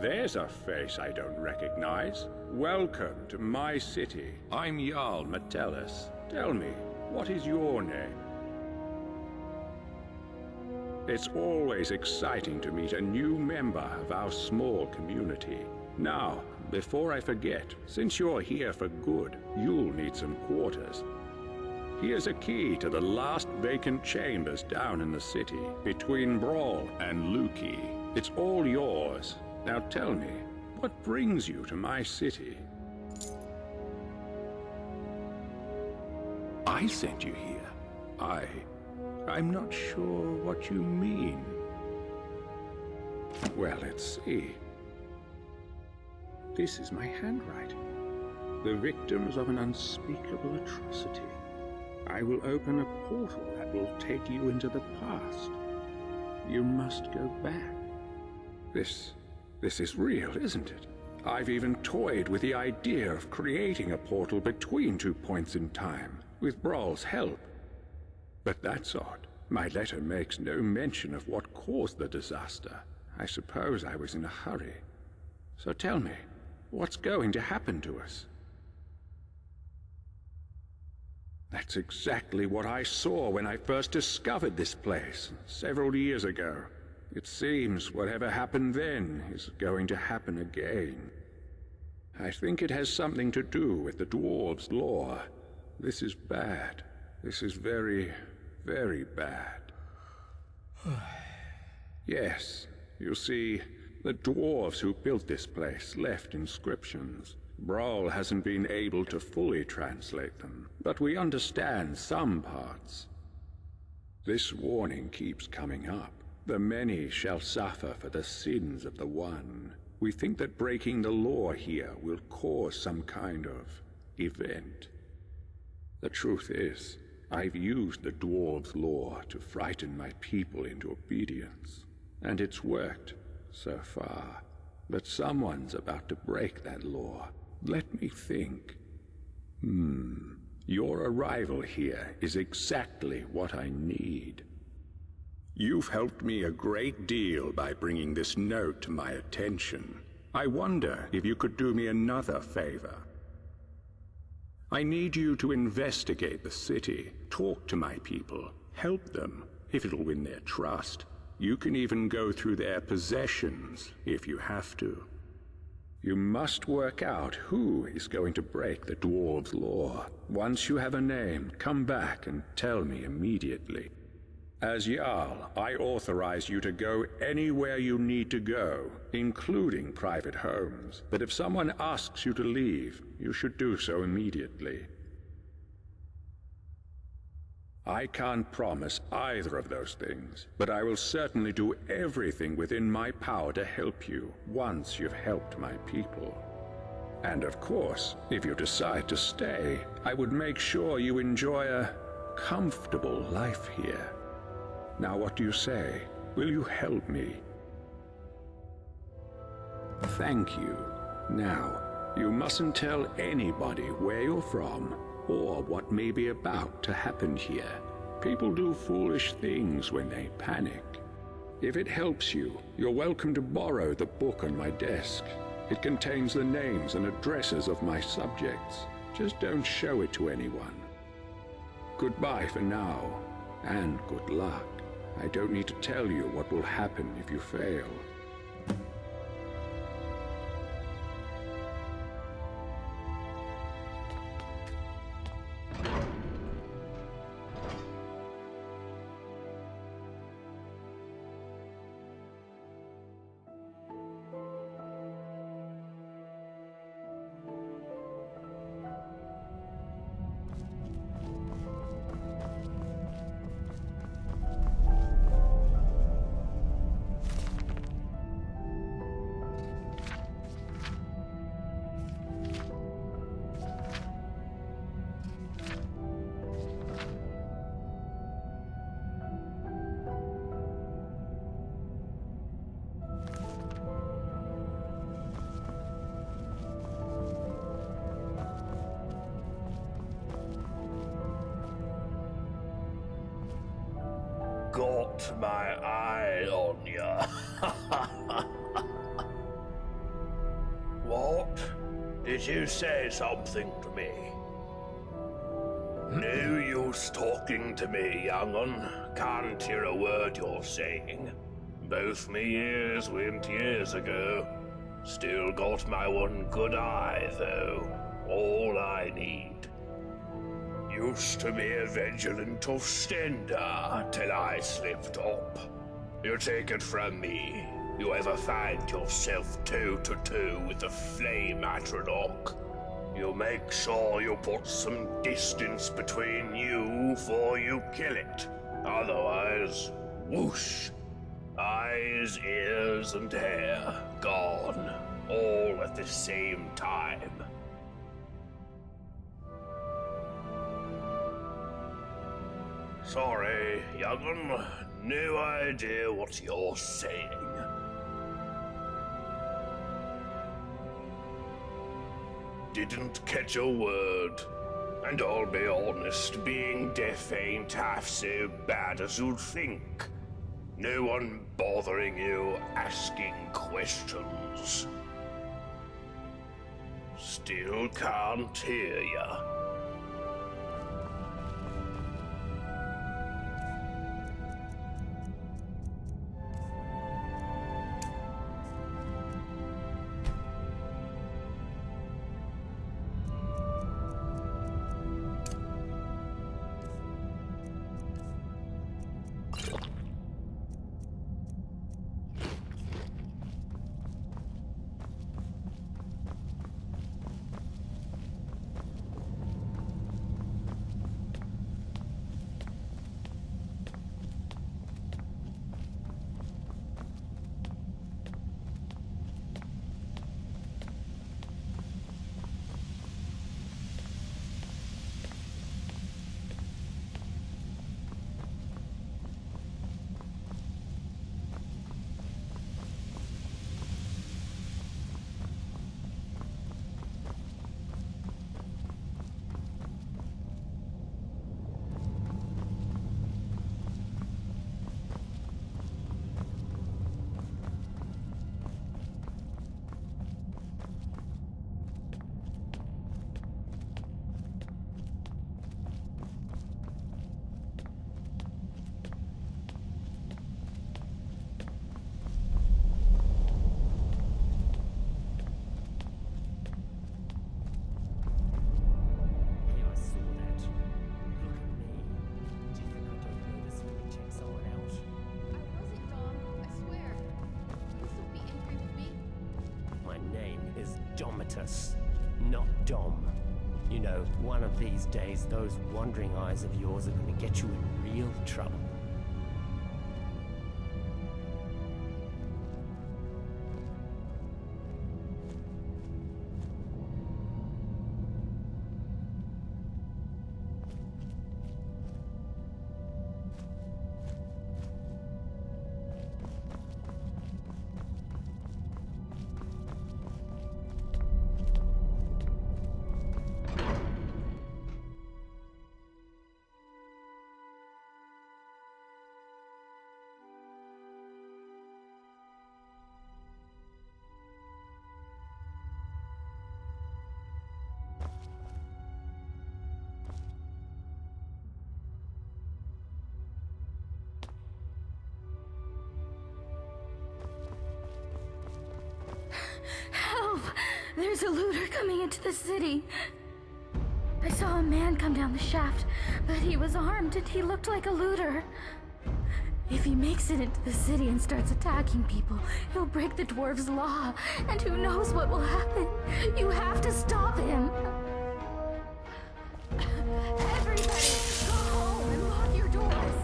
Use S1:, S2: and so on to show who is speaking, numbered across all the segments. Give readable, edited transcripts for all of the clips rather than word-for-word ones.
S1: there's a face I don't recognize. Welcome to my city. I'm Jarl Metellus. Tell me, what is your name? It's always exciting to meet a new member of our small community. Now, before I forget, since you're here for good, you'll need some quarters. Here's a key to the last vacant chambers down in the city, between Brawl and Luki. It's all yours. Now tell me, what brings you to my city? I sent you here. I'm not sure what you mean. Well, let's see. This is my handwriting. The victims of an unspeakable atrocity. I will open a portal that will take you into the past. You must go back. This is real, isn't it? I've even toyed with the idea of creating a portal between 2 points in time, with Brawl's help. But that's odd. My letter makes no mention of what caused the disaster. I suppose I was in a hurry. So tell me, what's going to happen to us? That's exactly what I saw when I first discovered this place, several years ago. It seems whatever happened then is going to happen again. I think it has something to do with the dwarves' law. This is bad. This is very, very bad. Yes, you see, the dwarves who built this place left inscriptions. Brawl hasn't been able to fully translate them, but we understand some parts. This warning keeps coming up. The many shall suffer for the sins of the one. We think that breaking the law here will cause some kind of event. The truth is, I've used the dwarves' law to frighten my people into obedience, and it's worked so far. But someone's about to break that law. Let me think. Your arrival here is exactly what I need. You've helped me a great deal by bringing this note to my attention. I wonder if you could do me another favor. I need you to investigate the city, talk to my people, help them, if it'll win their trust. You can even go through their possessions, if you have to. You must work out who is going to break the dwarves' law. Once you have a name, come back and tell me immediately. As Jarl, I authorize you to go anywhere you need to go, including private homes. But if someone asks you to leave, you should do so immediately. I can't promise either of those things, but I will certainly do everything within my power to help you once you've helped my people. And of course, if you decide to stay, I would make sure you enjoy a comfortable life here. Now what do you say? Will you help me? Thank you. Now, you mustn't tell anybody where you're from or what may be about to happen here. People do foolish things when they panic. If it helps you, you're welcome to borrow the book on my desk. It contains the names and addresses of my subjects. Just don't show it to anyone. Goodbye for now, and good luck. I don't need to tell you what will happen if you fail.
S2: Got my eye on ya. Did you say something to me? No use talking to me, young'un. Can't hear a word you're saying. Both me ears went years ago. Still got my one good eye, though. All I need. Used to be a vigilant offender till I slipped up. You take it from me. You ever find yourself toe-to-toe with the flame Atronach, you make sure you put some distance between you before you kill it. Otherwise, whoosh. Eyes, ears, and hair gone, all at the same time. Sorry, young'un. No idea what you're saying. Didn't catch a word. And I'll be honest, being deaf ain't half so bad as you'd think. No one bothering you, asking questions. Still can't hear ya.
S3: Not Dom. You know, one of these days, those wandering eyes of yours are going to get you in real trouble.
S4: Help! There's a looter coming into the city. I saw a man come down the shaft, but he was armed and he looked like a looter. If he makes it into the city and starts attacking people, he'll break the dwarves' law, and who knows what will happen. You have to stop him. Everybody, go home and lock your doors.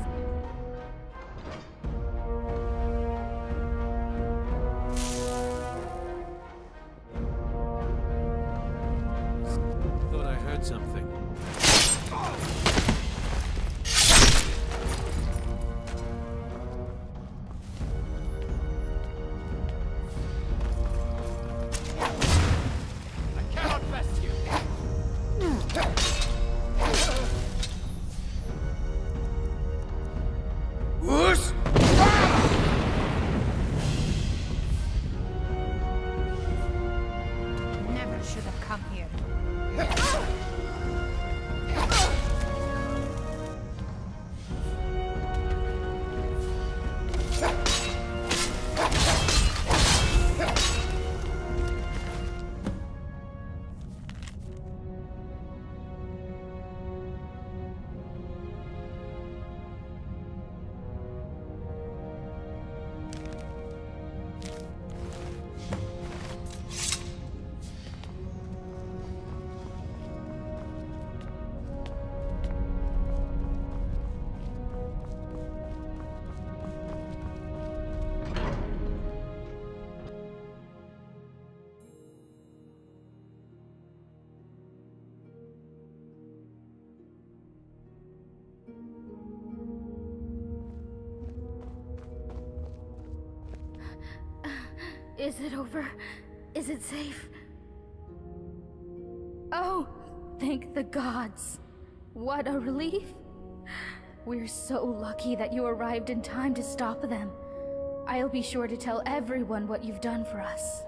S5: Thought I heard something.
S6: I cannot rest you.
S4: Is it over? Is it safe? Oh, thank the gods. What a relief. We're so lucky that you arrived in time to stop them. I'll be sure to tell everyone what you've done for us.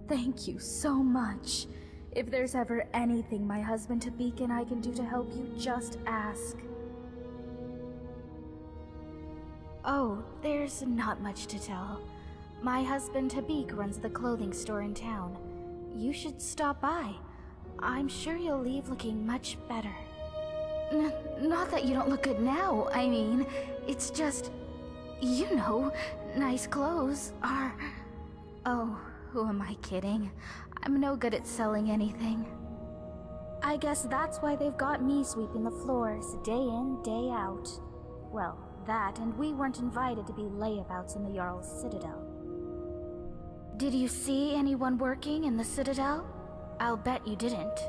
S4: Thank you so much. If there's ever anything my husband Tabik and I can do to help you, just ask. Oh, there's not much to tell. My husband Tabik runs the clothing store in town. You should stop by. I'm sure you'll leave looking much better. Not that you don't look good now, I mean, it's just... You know, nice clothes are... Oh, who am I kidding? I'm no good at selling anything. I guess that's why they've got me sweeping the floors day in, day out. Well, that, and we weren't invited to be layabouts in the Jarl's Citadel. Did you see anyone working in the Citadel? I'll bet you didn't.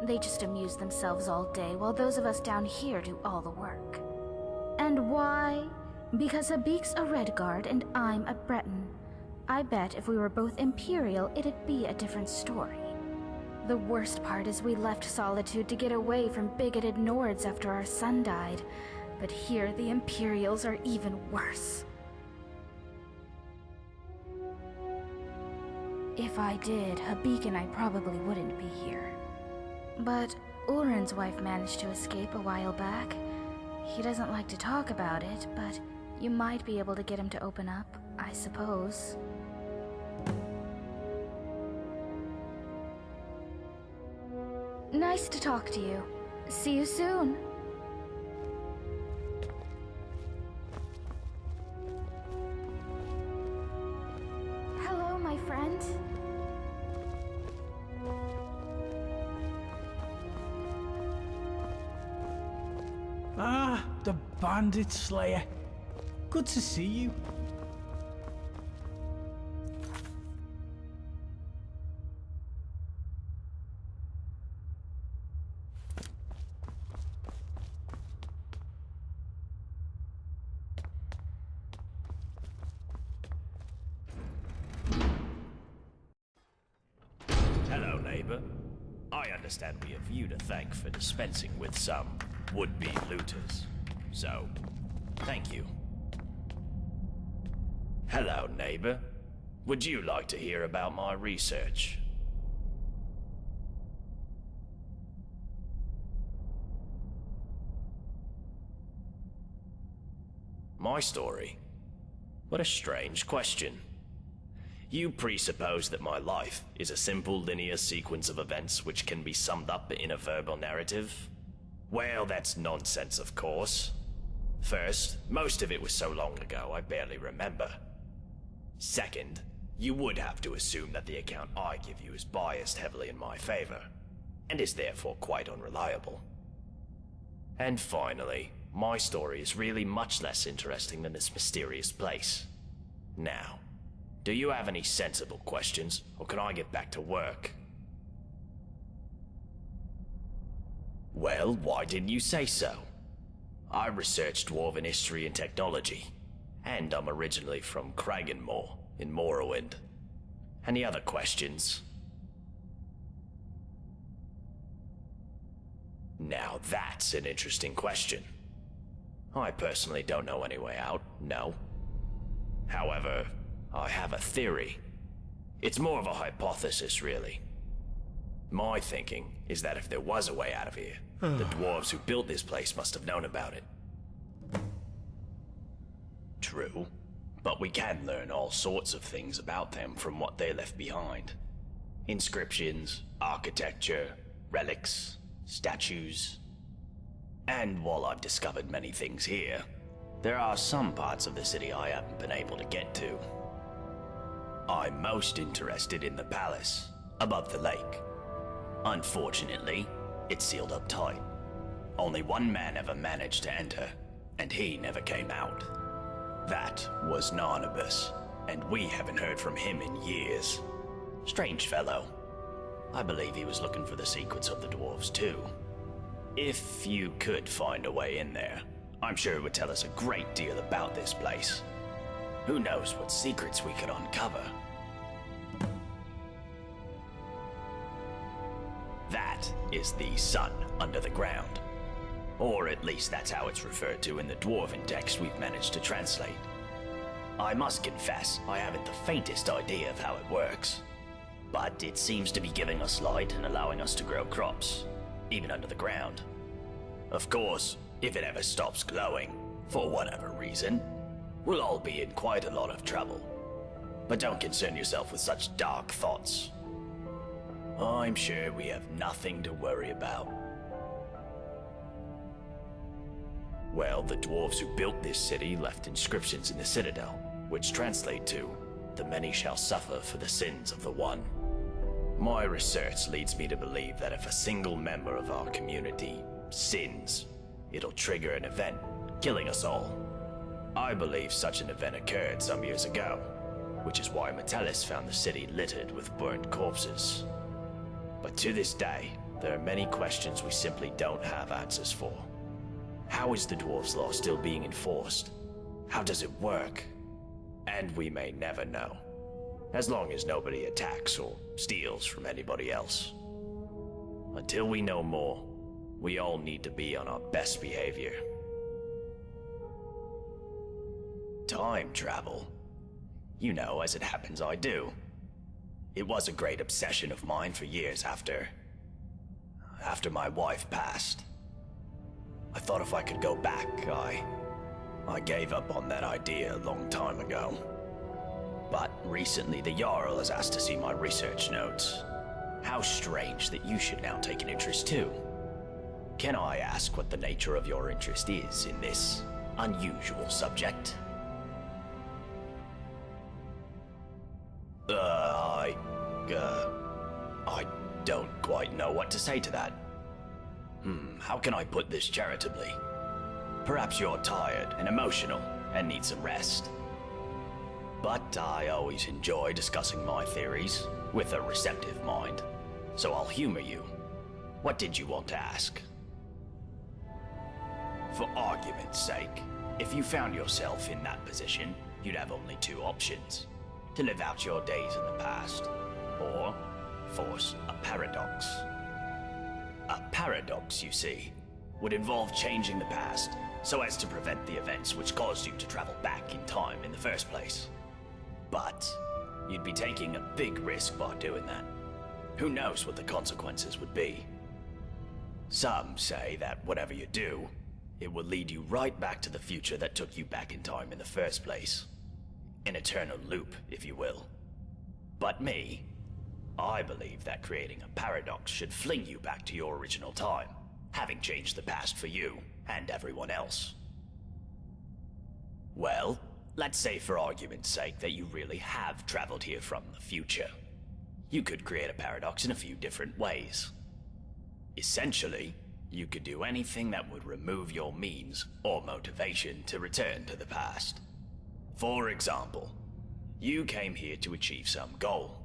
S4: They just amuse themselves all day while those of us down here do all the work. And why? Because Habik's a Redguard and I'm a Breton. I bet if we were both Imperial, it'd be a different story. The worst part is we left Solitude to get away from bigoted Nords after our son died. But here the Imperials are even worse. If I did, Habik and I probably wouldn't be here. But Ulrin's wife managed to escape a while back. He doesn't like to talk about it, but you might be able to get him to open up, I suppose. Nice to talk to you. See you soon. Hello, my friend.
S5: Ah, the Bandit Slayer. Good to see you.
S2: Hello, neighbor. I understand we have you to thank for dispensing with some would-be looters. So, thank you. Hello, neighbor. Would you like to hear about my research? My story? What a strange question. You presuppose that my life is a simple linear sequence of events which can be summed up in a verbal narrative? Well, that's nonsense, of course. First, most of it was so long ago I barely remember. Second, you would have to assume that the account I give you is biased heavily in my favor, and is therefore quite unreliable. And finally, my story is really much less interesting than this mysterious place. Now, do you have any sensible questions, or can I get back to work? Well, why didn't you say so? I researched Dwarven history and technology, and I'm originally from Kragenmoor in Morrowind. Any other questions? Now that's an interesting question. I personally don't know any way out, no. However, I have a theory. It's more of a hypothesis, really. My thinking is that if there was a way out of here, the dwarves who built this place must have known about it. True, but we can learn all sorts of things about them from what they left behind. Inscriptions, architecture, relics, statues. And while I've discovered many things here, there are some parts of the city I haven't been able to get to. I'm most interested in the palace, above the lake. Unfortunately, it's sealed up tight. Only one man ever managed to enter, and he never came out. That was Narnabas, and we haven't heard from him in years. Strange fellow. I believe he was looking for the secrets of the dwarves too. If you could find a way in there, I'm sure it would tell us a great deal about this place.
S6: Who knows what secrets we could uncover? That is the sun under the ground. Or at least that's how it's referred to in the Dwarven text we've managed to translate. I must confess, I haven't the faintest idea of how it works. But it seems to be giving us light and allowing us to grow crops, even under the ground. Of course, if it ever stops glowing, for whatever reason, we'll all be in quite a lot of trouble. But don't concern yourself with such dark thoughts. I'm sure we have nothing to worry about. Well, the dwarves who built this city left inscriptions in the citadel, which translate to, "The many shall suffer for the sins of the one." My research leads me to believe that if a single member of our community sins, it'll trigger an event, killing us all. I believe such an event occurred some years ago, which is why Metellus found the city littered with burnt corpses. But to this day, there are many questions we simply don't have answers for. How is the Dwarves' Law still being enforced? How does it work? And we may never know, as long as nobody attacks or steals from anybody else. Until we know more, we all need to be on our best behavior. Time travel? You know, as it happens, I do. It was a great obsession of mine for years after my wife passed. I thought if I could go back, I gave up on that idea a long time ago. But recently the Jarl has asked to see my research notes. How strange that you should now take an interest too. Can I ask what the nature of your interest is in this unusual subject? I don't quite know what to say to that. How can I put this charitably? Perhaps you're tired and emotional and need some rest. But I always enjoy discussing my theories with a receptive mind, so I'll humor you. What did you want to ask? For argument's sake, if you found yourself in that position, you'd have only two options: to live out your days in the past, or force a paradox. A paradox, you see, would involve changing the past so as to prevent the events which caused you to travel back in time in the first place. But you'd be taking a big risk by doing that. Who knows what the consequences would be? Some say that whatever you do, it will lead you right back to the future that took you back in time in the first place. An eternal loop, if you will. But me, I believe that creating a paradox should fling you back to your original time, having changed the past for you and everyone else. Well, let's say for argument's sake that you really have traveled here from the future. You could create a paradox in a few different ways. Essentially, you could do anything that would remove your means or motivation to return to the past. For example, you came here to achieve some goal.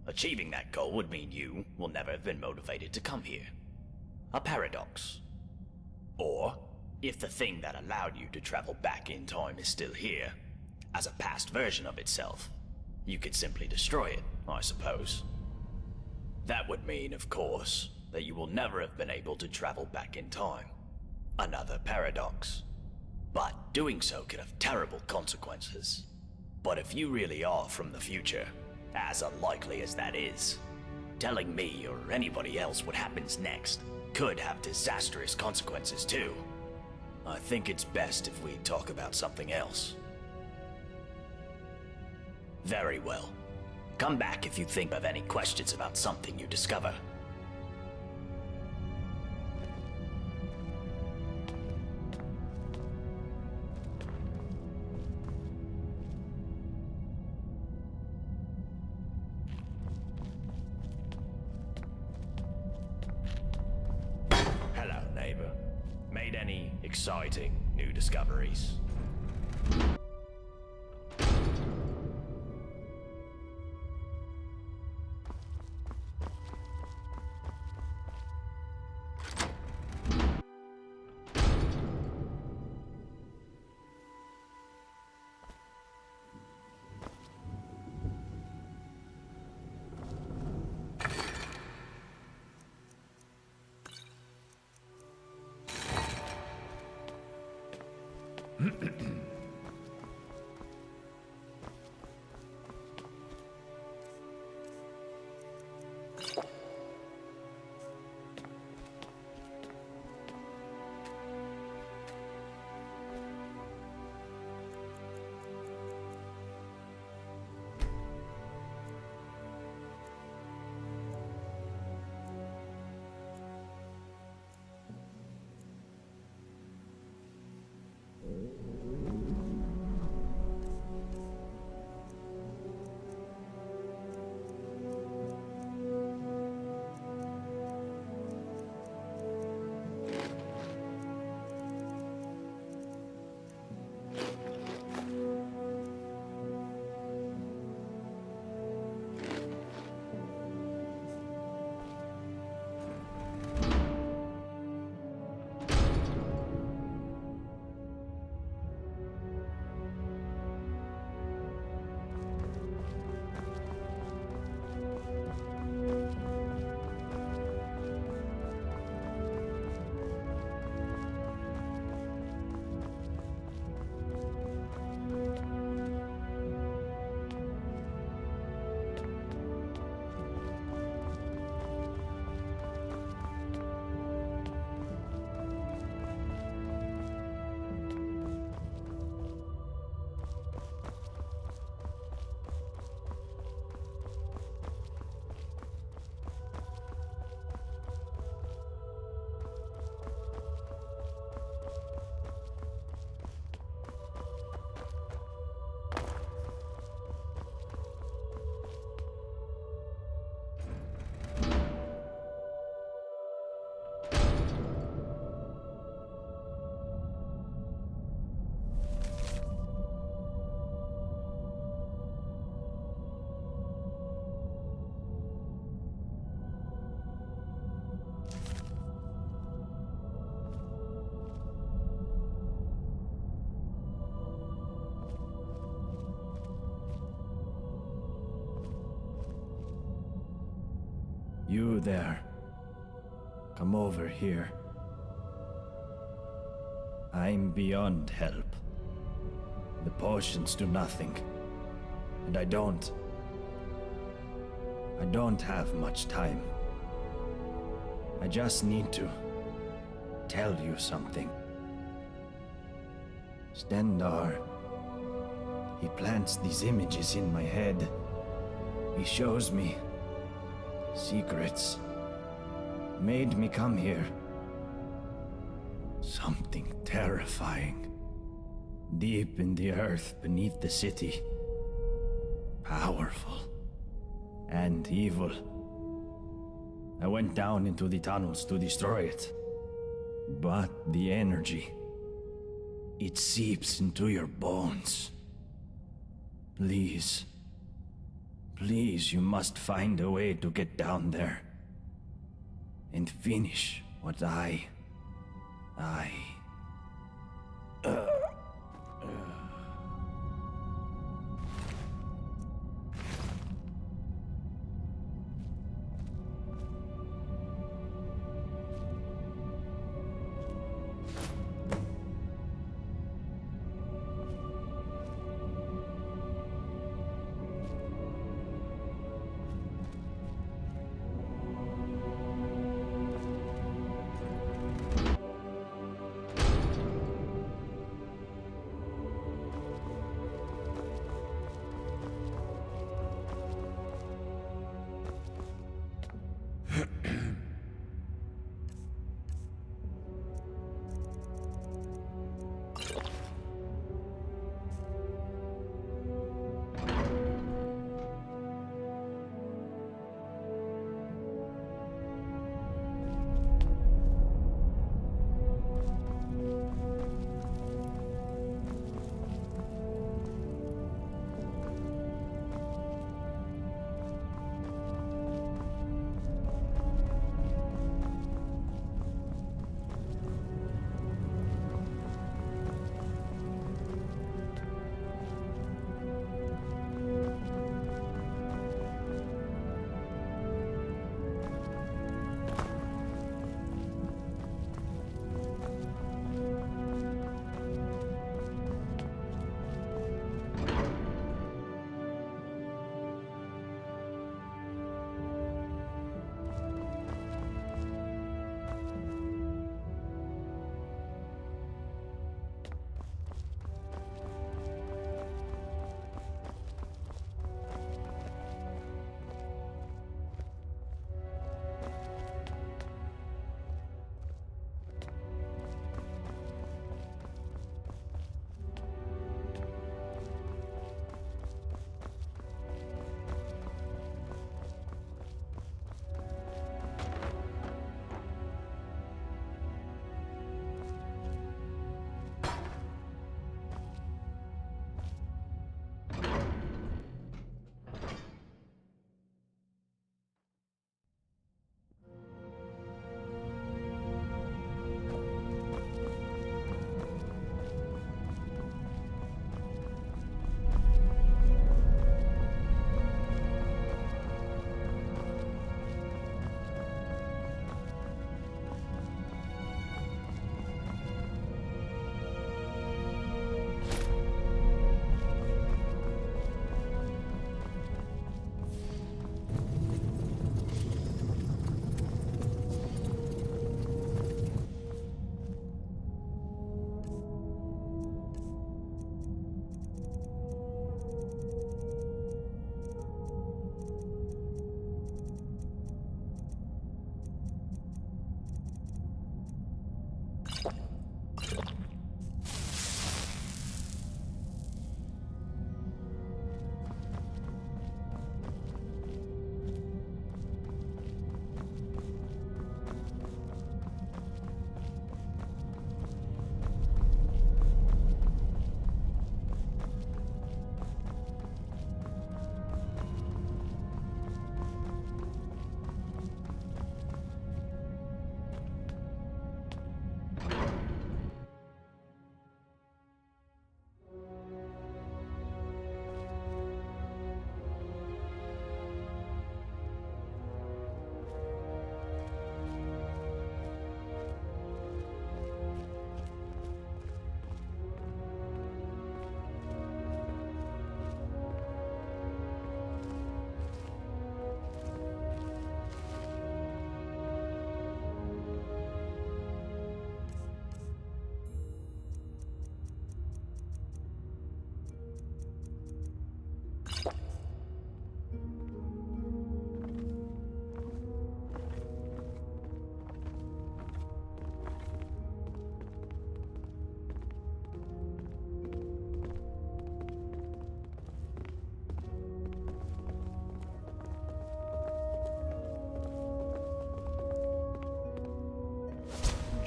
S6: Achieving that goal would mean you will never have been motivated to come here. A paradox. Or, if the thing that allowed you to travel back in time is still here, as a past version of itself, you could simply destroy it, I suppose. That would mean, of course, that you will never have been able to travel back in time. Another paradox. But doing so could have terrible consequences. But if you really are from the future, as unlikely as that is, telling me or anybody else what happens next could have disastrous consequences too. I think it's best if we talk about something else. Very well. Come back if you think of any questions about something you discover. Hello, neighbor. Made any exciting new discoveries?
S7: You there. Come over here. I'm beyond help. The potions do nothing. And I don't have much time. I just need to tell you something. Stendar, he plants these images in my head. He shows me secrets. Made me come here. Something terrifying. Deep in the earth beneath the city. Powerful. And evil. I went down into the tunnels to destroy it. But the energy, it seeps into your bones. Please. Please, you must find a way to get down there. And finish what I...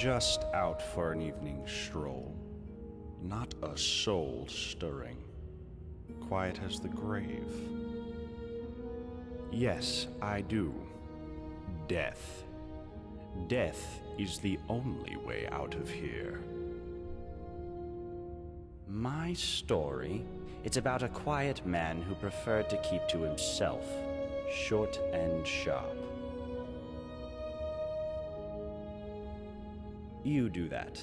S8: just out for an evening stroll. Not a soul stirring. Quiet as the grave. Yes, I do. Death. Death is the only way out of here. My story? It's about a quiet man who preferred to keep to himself, short and sharp. You do that.